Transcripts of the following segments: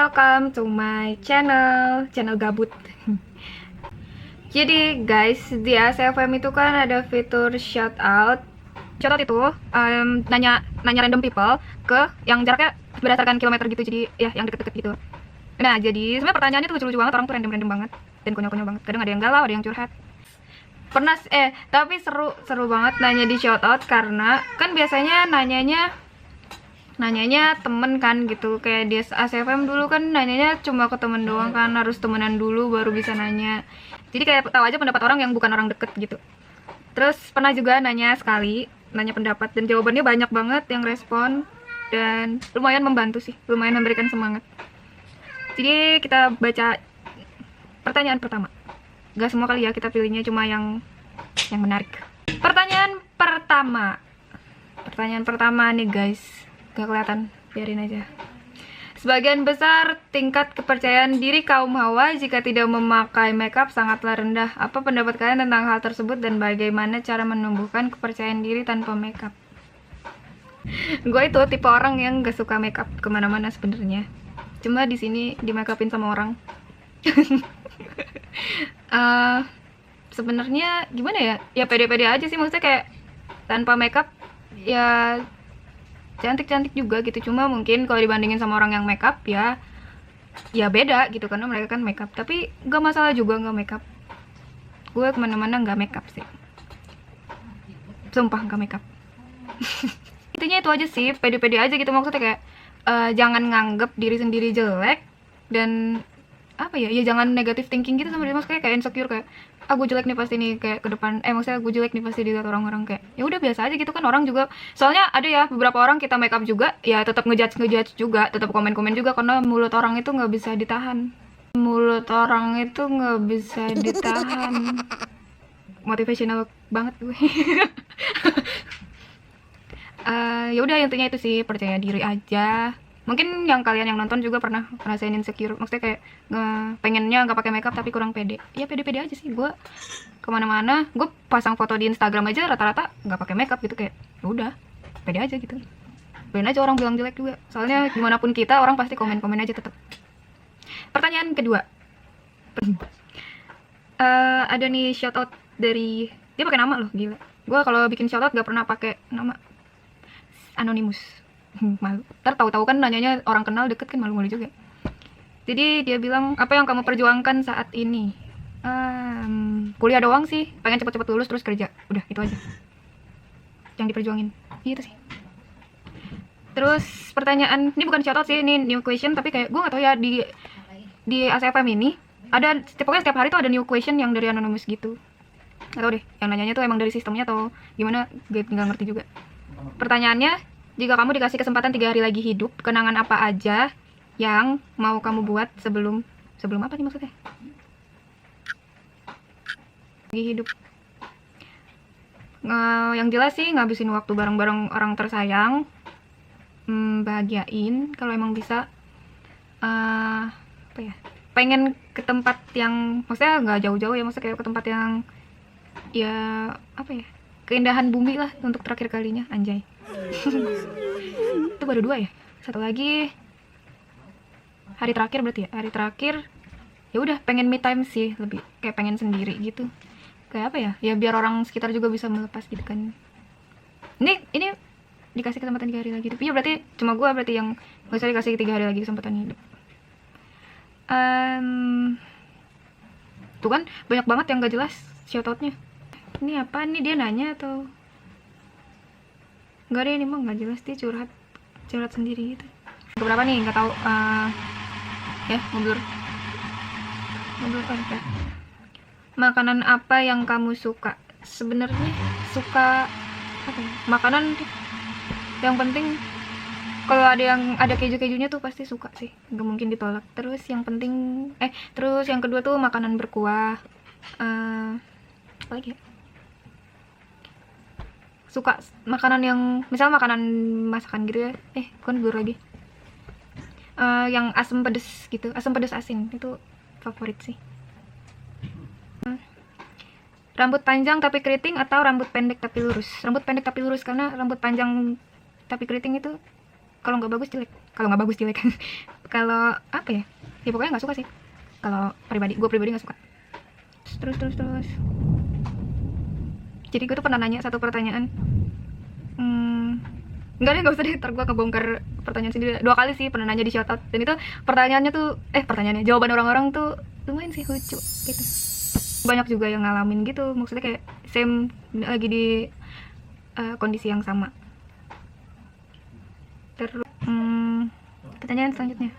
welcome to my channel gabut. Jadi guys, di ACFM itu kan ada fitur shout out. Shout out itu nanya random people ke yang jaraknya berdasarkan kilometer gitu, jadi ya yang deket-deket gitu. Nah, jadi sebenarnya pertanyaannya tuh lucu-lucu banget, orang tuh random banget dan konyol-konyol banget. Kadang ada yang galau, ada yang curhat. Pernah tapi seru banget nanya di shout out, karena kan biasanya nanyanya temen kan gitu, kayak di ACFM dulu kan nanyanya cuma ke temen doang kan, harus temenan dulu baru bisa nanya. Jadi kayak tahu aja pendapat orang yang bukan orang deket gitu. Terus pernah juga nanya pendapat, dan jawabannya banyak banget yang respon, dan lumayan membantu sih, lumayan memberikan semangat. Jadi kita baca pertanyaan pertama. Gak semua kali ya kita pilihnya, cuma yang menarik. Pertanyaan pertama nih guys, gak kelihatan, biarin aja. Sebagian besar tingkat kepercayaan diri kaum hawa jika tidak memakai makeup sangatlah rendah. Apa pendapat kalian tentang hal tersebut dan bagaimana cara menumbuhkan kepercayaan diri tanpa makeup? Gue itu tipe orang yang gak suka makeup kemana-mana sebenarnya. Cuma di sini di makeupin sama orang. Sebenarnya gimana ya? Ya pede-pede aja sih, maksudnya kayak tanpa makeup ya cantik-cantik juga gitu. Cuma mungkin kalau dibandingin sama orang yang makeup ya beda gitu, karena mereka kan makeup. Tapi gak masalah juga gak makeup. Gue kemana-mana gak makeup sih, sumpah gak makeup. Intinya itu aja sih, pede-pede aja gitu, maksudnya kayak jangan nganggep diri sendiri jelek, dan apa ya, jangan negative thinking gitu sama diri, maksudnya kayak insecure, kayak gue jelek nih pasti nih kayak ke depan, maksudnya gue jelek nih pasti dilihat orang-orang, kayak ya udah biasa aja gitu kan. Orang juga soalnya ada ya beberapa orang kita make up juga ya tetap ngejudge juga, tetap komen-komen juga, karena mulut orang itu nggak bisa ditahan. Motivational banget gue. Ya udah, intinya itu sih, percaya diri aja. Mungkin yang kalian yang nonton juga pernah ngerasain insecure, maksudnya kayak pengennya nggak pakai makeup tapi kurang pede. Ya pede-pede aja sih. Gue kemana-mana, gue pasang foto di Instagram aja rata-rata nggak pakai makeup gitu, kayak ya udah pede aja gitu. Biarin aja orang bilang jelek juga, soalnya gimana pun kita, orang pasti komen-komen aja tetap. Pertanyaan kedua, ada nih shout out dari dia, pakai nama loh, gila. Gue kalau bikin shout out gak pernah pakai nama, anonimus. Malu, ntar tahu-tahu kan nanyanya orang kenal deket kan, malu-malu juga. Jadi dia bilang, apa yang kamu perjuangkan saat ini? Kuliah doang sih, pengen cepet-cepet lulus terus kerja, udah itu aja yang diperjuangin, gitu sih. Terus pertanyaan ini bukan shoutout sih, ini new question, tapi kayak gue gak tahu ya, di ACFM ini ada pokoknya setiap hari tuh ada new question yang dari anonymous gitu. Gak tau deh yang nanyanya tuh emang dari sistemnya atau gimana, gue nggak ngerti juga. Pertanyaannya, jika kamu dikasih kesempatan 3 hari lagi hidup, kenangan apa aja yang mau kamu buat sebelum apa nih maksudnya? Lagi hidup. Yang jelas sih ngabisin waktu bareng-bareng orang tersayang, bahagiain kalau emang bisa. Apa ya? Pengen ke tempat yang, maksudnya nggak jauh-jauh ya, maksudnya kayak ke tempat yang ya apa ya? Keindahan bumi lah untuk terakhir kalinya, anjay. Itu baru 2 ya, satu lagi hari terakhir berarti ya. Hari terakhir ya udah pengen me time sih, lebih kayak pengen sendiri gitu, kayak apa ya biar orang sekitar juga bisa melepas gitu kan. Ini dikasih kesempatan 3 hari lagi hidup, ya berarti cuma gue berarti yang gak usah dikasih 3 hari lagi kesempatan hidup. Tuh kan banyak banget yang gak jelas shoutoutnya. Ini apa nih, dia nanya atau enggak deh, ini mah nggak jelas, dia curhat sendiri gitu. Keberapa nih nggak tahu. Ya mundur. Apa? Makanan apa yang kamu suka? Sebenarnya suka apa ya, makanan yang penting kalau ada kejunya tuh pasti suka sih, nggak mungkin ditolak. Terus yang kedua tuh makanan berkuah. Apa lagi ya? Suka makanan yang misal makanan masakan gitu ya, bukan gur lagi, yang asam pedes gitu, asam pedes asin, itu favorit sih. Rambut panjang tapi keriting atau rambut pendek tapi lurus? Rambut pendek tapi lurus, karena rambut panjang tapi keriting itu kalau nggak bagus jelek Kalau apa ya, ya pokoknya nggak suka sih. Kalau gue pribadi nggak suka. Terus jadi gue tuh pernah nanya satu pertanyaan. Enggak deh, nggak usah deh, ntar gue kebongkar pertanyaan sendiri. 2 kali sih pernah nanya di shoutout, dan itu pertanyaannya jawaban orang-orang tuh lumayan sih lucu gitu. Banyak juga yang ngalamin gitu, maksudnya kayak same lagi di kondisi yang sama. Terus pertanyaan selanjutnya,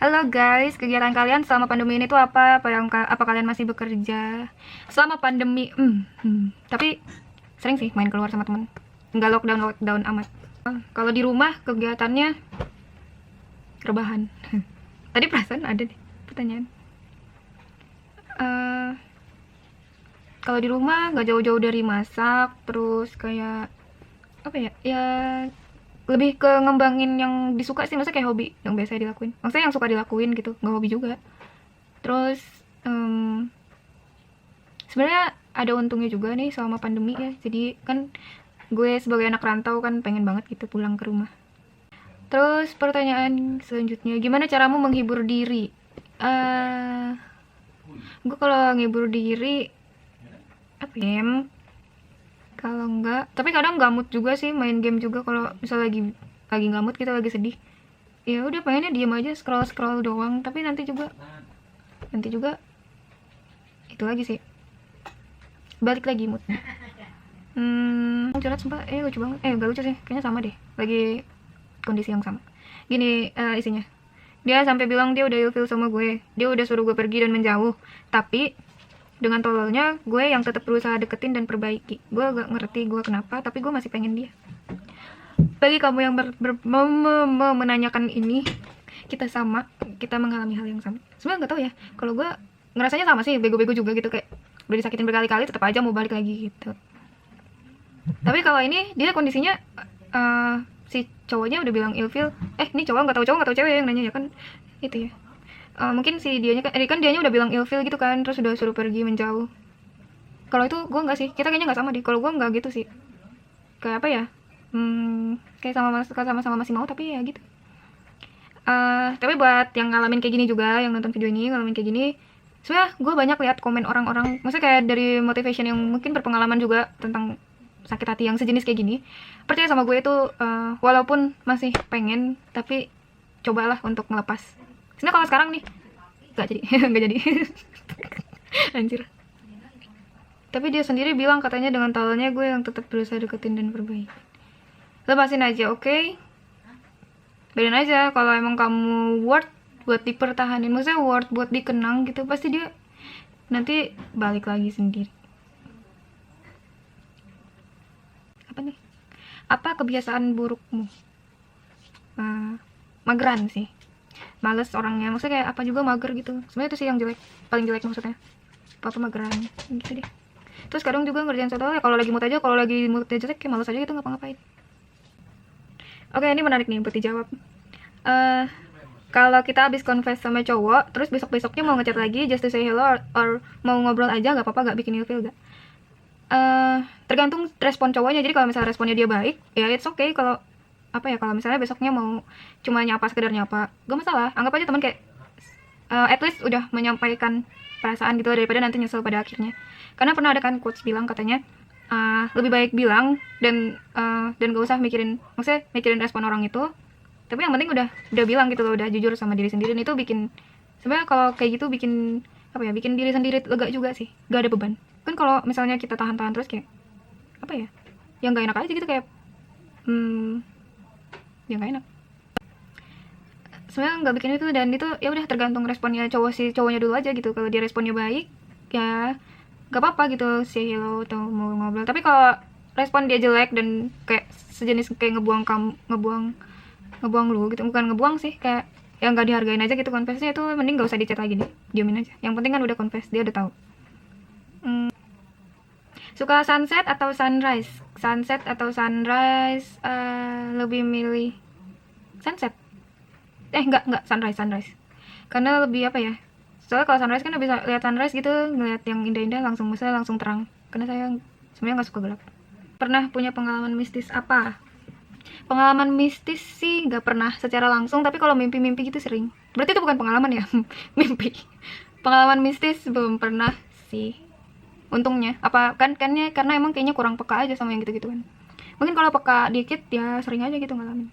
halo guys, kegiatan kalian selama pandemi ini tuh apa? Apa kalian masih bekerja selama pandemi? Tapi sering sih main keluar sama temen, nggak lockdown amat. Kalau di rumah kegiatannya rebahan. Tadi perasaan ada nih pertanyaan. Kalau di rumah nggak jauh-jauh dari masak, terus kayak apa ya? Ya lebih ke ngembangin yang disuka sih, maksudnya kayak hobi yang biasa dilakuin. Maksudnya yang suka dilakuin gitu, nggak hobi juga. Terus sebenarnya ada untungnya juga nih selama pandemi ya. Jadi kan gue sebagai anak rantau kan pengen banget gitu pulang ke rumah. Terus pertanyaan selanjutnya, gimana caramu menghibur diri? Gue kalau menghibur diri apa game? Kalau enggak, tapi kadang nggak mood juga sih main game juga. Kalau misal lagi nggak mood, kita lagi sedih, ya udah pengennya diem aja scroll doang. Tapi nanti juga itu lagi sih, balik lagi moodnya. Curhat sumpah, lucu banget. Gak lucu sih, kayaknya sama deh, lagi kondisi yang sama. Gini isinya, dia sampai bilang dia udah ilfil sama gue, dia udah suruh gue pergi dan menjauh, tapi dengan tololnya gue yang tetap berusaha deketin dan perbaiki. Gue gak ngerti gue kenapa, tapi gue masih pengen dia. Bagi kamu yang menanyakan ini, kita mengalami hal yang sama. Sebenarnya nggak tahu ya, kalau gue ngerasanya sama sih, bego-bego juga gitu, kayak udah disakitin berkali-kali tetap aja mau balik lagi gitu. Tapi kalau ini dia kondisinya si cowoknya udah bilang ilfil, ini cowok nggak tahu cewek yang nanya ya kan, itu ya. Mungkin si dianya kan dianya udah bilang ilfil gitu kan, terus udah suruh pergi menjauh. Kalau itu gue nggak sih, kita kayaknya nggak sama deh. Kalau gue nggak gitu sih, kayak apa ya, kayak sama-sama masih mau, tapi ya gitu. Tapi buat yang ngalamin kayak gini juga, yang nonton video ini ngalamin kayak gini, sebenarnya gue banyak lihat komen orang-orang, maksudnya kayak dari motivation yang mungkin berpengalaman juga tentang sakit hati yang sejenis kayak gini. Percaya sama gue itu, walaupun masih pengen, tapi cobalah untuk ngelepas. Sebenarnya kalau sekarang nih nggak jadi anjir. Tapi dia sendiri bilang katanya dengan tololnya gue yang tetap berusaha deketin dan perbaiki. Lepasin aja, oke? Biarin aja. Kalau emang kamu worth buat dipertahanin, maksudnya worth buat dikenang gitu, pasti dia nanti balik lagi sendiri. Apa nih? Apa kebiasaan burukmu? Mageran sih, males orangnya, maksudnya kayak apa juga mager gitu. Sebenarnya itu sih yang jelek, paling jelek maksudnya. Apa mageran gitu deh. Terus kadang juga ngerjain soal ya kalau lagi mood jelek kayak males aja gitu ngapa-ngapain. Oke, ini menarik nih buat dijawab. Kalau kita habis confess sama cowok, terus besok-besoknya mau ngechat lagi just to say hello, or mau ngobrol aja, nggak apa-apa, nggak bikin ilfil gak? Tergantung respon cowoknya. Jadi kalau misalnya responnya dia baik, ya it's okay. Kalau apa ya, kalau misalnya besoknya mau cuma sekedar nyapa, gak masalah, anggap aja teman, kayak at least udah menyampaikan perasaan gitu, daripada nanti nyesel pada akhirnya. Karena pernah ada kan quotes bilang katanya, lebih baik bilang dan gak usah mikirin respon orang itu, tapi yang penting udah bilang gitu loh, udah jujur sama diri sendiri. Dan itu bikin, sebenarnya kalau kayak gitu bikin apa ya, bikin diri sendiri lega juga sih, gak ada beban. Kan kalau misalnya kita tahan-tahan terus kayak apa ya, yang gak enak aja gitu, kayak ya gak enak. Sebenarnya nggak bikin itu, dan itu ya udah tergantung responnya cowoknya dulu aja gitu. Kalau dia responnya baik, ya gak apa-apa gitu, say hello atau mau ngobrol. Tapi kalau respon dia jelek dan kayak sejenis kayak ngebuang lu gitu, bukan ngebuang sih, kayak yang nggak dihargain aja gitu confessnya, itu mending gak usah di chat lagi deh, diamin aja. Yang penting kan udah confess, dia udah tahu. Suka sunset atau sunrise? Lebih milih sunset. Enggak, sunrise. Karena lebih apa ya, soalnya kalau sunrise kan bisa lihat sunrise gitu, ngeliat yang indah-indah langsung terang. Karena saya sebenarnya nggak suka gelap. Pernah punya pengalaman mistis apa? Pengalaman mistis sih nggak pernah secara langsung, tapi kalau mimpi-mimpi gitu sering. Berarti itu bukan pengalaman ya, mimpi. Pengalaman mistis belum pernah sih. Untungnya, apa karena emang kayaknya kurang peka aja sama yang gitu-gitu kan. Mungkin kalau peka dikit ya sering aja gitu ngalamin.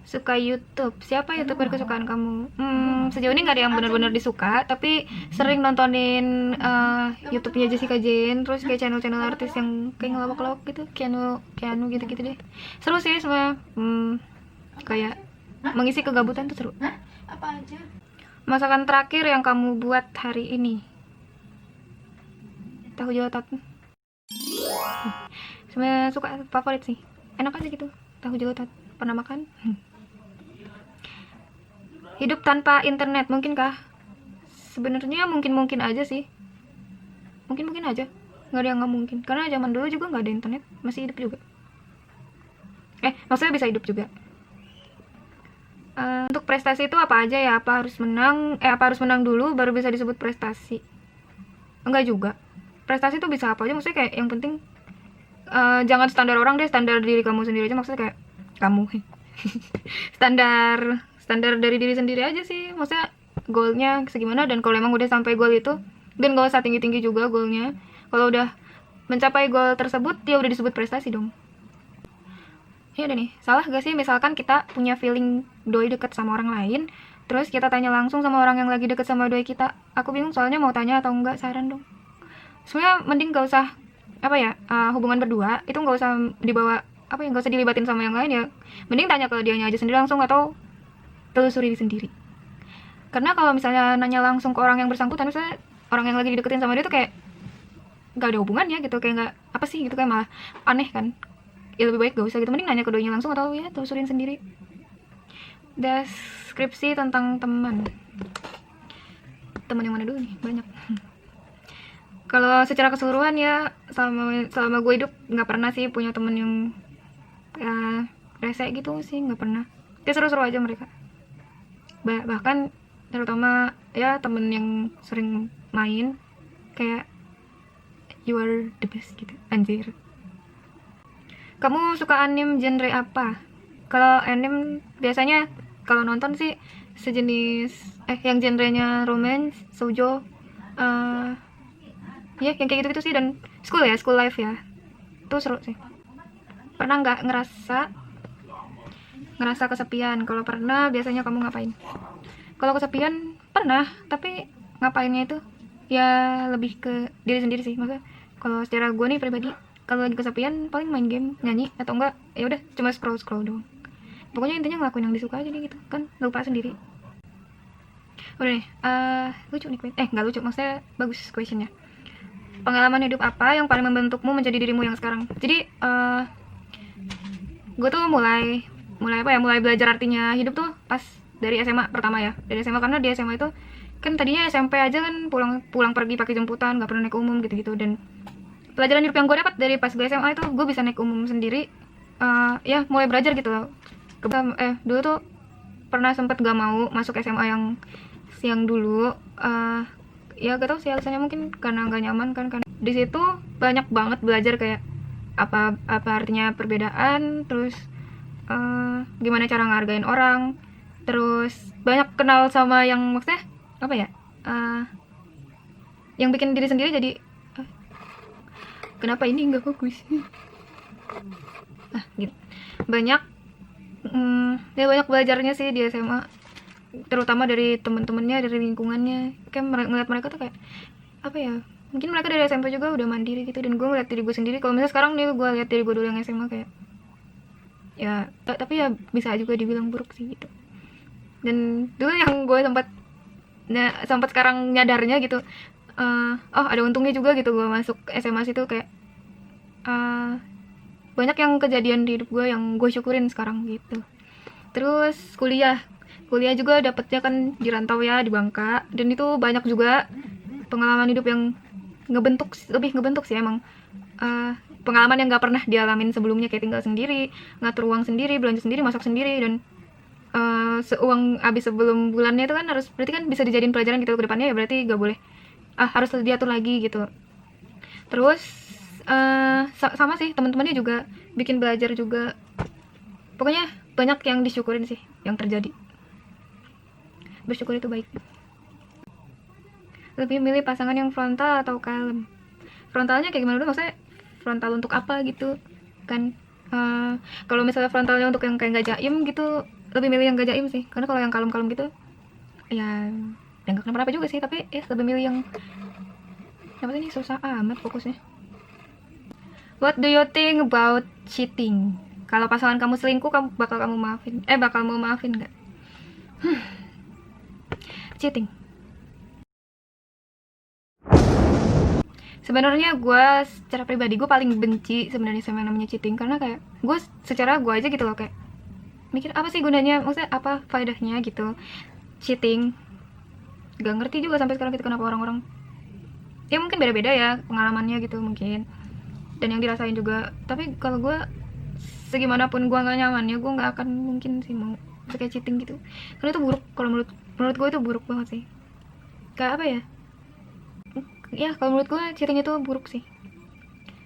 Suka YouTube, siapa YouTuber kesukaan kamu? Sejauh ini nggak ada yang benar-benar disuka, tapi sering nontonin YouTube-nya Jessica Jane, terus kayak channel-channel artis yang kayak ngelawak-lawak gitu, Keanu gitu-gitu deh. Seru sih semua, kayak mengisi kegabutan tuh seru. Apa aja? Masakan terakhir yang kamu buat hari ini? Tahu jelatat. Sebenarnya suka favorit sih, enak aja gitu. Tahu jelatat, pernah makan? Hidup tanpa internet mungkinkah? Sebenarnya mungkin aja sih. Mungkin aja. Nggak ada yang nggak mungkin. Karena zaman dulu juga nggak ada internet, masih hidup juga. Maksudnya bisa hidup juga. Untuk prestasi itu apa aja ya? Apa harus menang dulu baru bisa disebut prestasi? Enggak juga. Prestasi itu bisa apa aja. Maksudnya kayak yang penting jangan standar orang deh, standar diri kamu sendiri aja. Maksudnya kayak kamu standar dari diri sendiri aja sih. Maksudnya goalnya segimana, dan kalau emang udah sampai goal itu, dan gak usah tinggi-tinggi juga goalnya. Kalau udah mencapai goal tersebut, ya udah disebut prestasi dong. Ya udah nih, salah gak sih misalkan kita punya feeling doi deket sama orang lain, terus kita tanya langsung sama orang yang lagi deket sama doi kita? Aku bingung soalnya mau tanya atau enggak, saran dong. Sebenarnya mending gak usah hubungan berdua itu gak usah dibawa gak usah dilibatin sama yang lain ya. Mending tanya ke dianya aja sendiri langsung, atau telusuri sendiri. Karena kalau misalnya nanya langsung ke orang yang bersangkutan, misalnya orang yang lagi dideketin sama dia tuh kayak gak ada hubungannya gitu, kayak gak apa sih gitu, kayak malah aneh kan. Ya lebih baik gak usah gitu, mending nanya ke doanya langsung atau ya telusurin sendiri. Deskripsi tentang teman yang mana dulu nih, banyak. Kalau secara keseluruhan ya, selama gue hidup nggak pernah sih punya temen yang rese gitu sih, nggak pernah. Kayak seru-seru aja mereka. Bahkan terutama ya temen yang sering main, kayak you are the best gitu, anjir. Kamu suka anime genre apa? Kalau anime biasanya kalau nonton sih sejenis yang genrenya romance, shoujo, ya yang kayak gitu-gitu sih, dan school life ya. Itu seru sih. Pernah nggak ngerasa kesepian? Kalau pernah, biasanya kamu ngapain? Kalau kesepian pernah, tapi ngapainnya itu ya lebih ke diri sendiri sih. Maksudnya kalau secara gue nih pribadi, kalau lagi kesepian paling main game, nyanyi, atau enggak ya udah cuma scroll doang. Pokoknya intinya ngelakuin yang disuka aja gitu kan, lupa sendiri. Udah nih, lucu nih, nggak lucu, maksudnya bagus questionnya. Pengalaman hidup apa yang paling membentukmu menjadi dirimu yang sekarang? Jadi gue tuh mulai belajar artinya hidup tuh pas dari SMA pertama ya. Dari SMA, karena di SMA itu kan tadinya SMP aja kan pulang pergi pakai jemputan, nggak pernah naik umum gitu-gitu. Dan pelajaran hidup yang gue dapat dari pas gue SMA itu, gue bisa naik umum sendiri. Ya mulai belajar gitu loh. Dulu tuh pernah sempet gak mau masuk SMA yang dulu, ya gak tau sih alasannya, mungkin karena gak nyaman kan. Di situ banyak banget belajar kayak apa artinya perbedaan, terus gimana cara ngehargain orang, terus banyak kenal sama yang maksudnya apa ya, yang bikin diri sendiri jadi kenapa ini nggak fokus gitu. Banyak belajarnya sih di SMA, terutama dari teman-temannya, dari lingkungannya. Kayak ngeliat mereka tuh kayak apa ya, mungkin mereka dari SMP juga udah mandiri gitu, dan gue ngeliat diri gue sendiri. Kalau misalnya sekarang nih gue liat diri gue dulu yang SMA, kayak ya tapi ya bisa juga dibilang buruk sih gitu. Dan dulu yang gue sempat sekarang nyadarnya gitu, ada untungnya juga gitu gue masuk SMA situ, kayak banyak yang kejadian di hidup gue yang gue syukurin sekarang gitu. Terus kuliah juga dapetnya kan di rantau ya, di Bangka, dan itu banyak juga pengalaman hidup yang lebih ngebentuk sih emang. Pengalaman yang gak pernah dialamin sebelumnya, kayak tinggal sendiri, ngatur uang sendiri, belanja sendiri, masak sendiri, dan uang habis sebelum bulannya itu kan berarti kan bisa dijadiin pelajaran gitu ke depannya ya, berarti gak boleh harus diatur lagi gitu. Terus sama sih, teman-temannya juga bikin belajar juga. Pokoknya banyak yang disyukurin sih yang terjadi. Bersyukur itu baik. Lebih milih pasangan yang frontal atau kalem? Frontalnya kayak gimana dulu, maksudnya frontal untuk apa gitu kan? Kalau misalnya frontalnya untuk yang kayak nggak jaim gitu, lebih milih yang nggak jaim sih, karena kalau yang kalem-kalem gitu ya nggak kenapa-napa juga sih, tapi ya lebih milih yang apa sih, ini susah amat fokusnya. What do you think about cheating? Kalau pasangan kamu selingkuh, bakal mau maafin nggak? Cheating. Sebenarnya gue secara pribadi gue paling benci sebenarnya sama yang namanya cheating, karena kayak gue secara gue aja gitu loh, kayak mikir apa sih gunanya, maksudnya apa faedahnya gitu cheating. Gak ngerti juga sampai sekarang gitu kenapa orang-orang, ya mungkin beda-beda ya pengalamannya gitu mungkin, dan yang dirasain juga. Tapi kalau gue, segimanapun gue nggak nyamannya, gue nggak akan mungkin sih mau kayak cheating gitu, karena itu buruk. Kalau menurut gue itu buruk banget sih. Kayak apa ya, ya kalau menurut gue cheating itu buruk sih,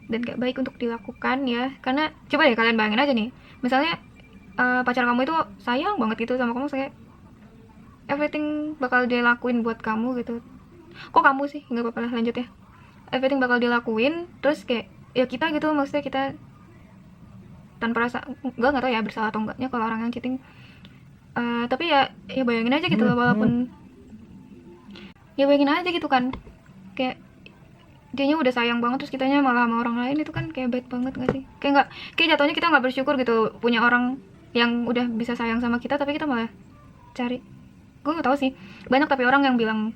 dan gak baik untuk dilakukan ya. Karena coba deh kalian bayangin aja nih, misalnya pacar kamu itu sayang banget gitu sama kamu, kayak everything bakal dia lakuin buat kamu gitu. Kok kamu sih, nggak apa-apa lah, lanjut ya. Everything bakal dilakuin, terus kayak ya kita gitu, maksudnya kita tanpa rasa, nggak tahu ya bersalah atau enggaknya kalau orang yang cheating. Tapi ya bayangin aja gitu loh, walaupun ya bayangin aja gitu kan, kayak dianya udah sayang banget, terus kitanya malah sama orang lain, itu kan kayak bad banget gak sih? Kayak jatuhnya kita nggak bersyukur gitu punya orang yang udah bisa sayang sama kita, tapi kita malah cari. Gue nggak tahu sih, banyak tapi orang yang bilang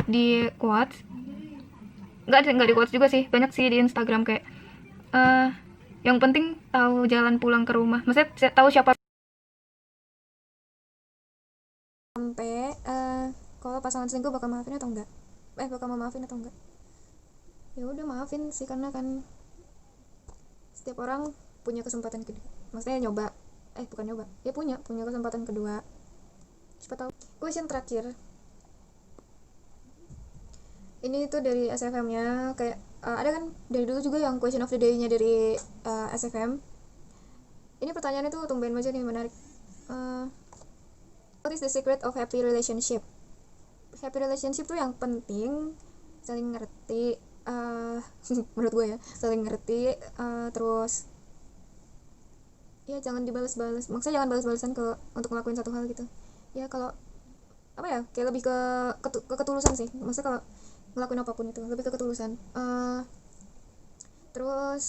di quotes, nggak di quotes juga sih, banyak sih di Instagram, kayak yang penting tahu jalan pulang ke rumah, maksudnya tahu siapa. Sampai kalau pasangan selingkuh bakal maafin atau enggak, bakal memaafin atau enggak? Ya udah maafin sih, karena kan setiap orang punya kesempatan kedua, maksudnya nyoba, bukan nyoba ya, punya kesempatan kedua, siapa tahu. Question terakhir ini tuh dari SFM nya, kayak ada kan dari dulu juga yang question of the day nya dari SFM. Ini pertanyaannya tuh tumben aja nih, menarik. What is the secret of happy relationship? Happy relationship tuh yang penting saling ngerti, menurut gue ya, saling ngerti, terus ya jangan dibalas-balas, maksudnya jangan balas-balasan untuk ngelakuin satu hal gitu ya. Kalau apa ya, kayak lebih ke ketulusan sih, maksudnya kalau ngelakuin apapun itu lebih ke ketulusan. Terus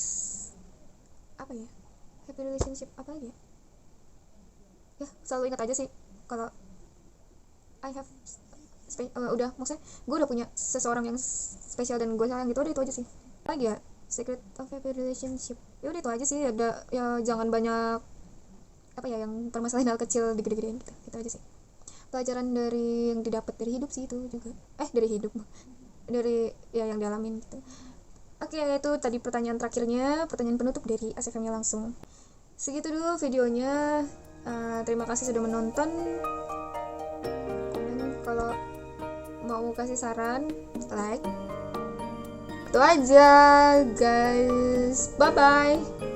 apa ya, happy relationship apa lagi ya, selalu ingat aja sih kalau I have udah, maksudnya gue udah punya seseorang yang spesial dan gue sayang gitu, udah itu aja sih. Lagi ya, secret of happy relationship ya udah itu aja sih. Ada ya, jangan banyak apa ya yang permasalahan hal kecil digede-gedein gitu, itu aja sih pelajaran dari yang didapat dari hidup sih. Itu juga dari hidup, dari ya yang dialamin gitu. Oke, itu tadi pertanyaan terakhirnya, pertanyaan penutup dari ASFM-nya langsung. Segitu dulu videonya. Terima kasih sudah menonton. Kalau mau kasih saran, like. Itu aja guys, bye bye.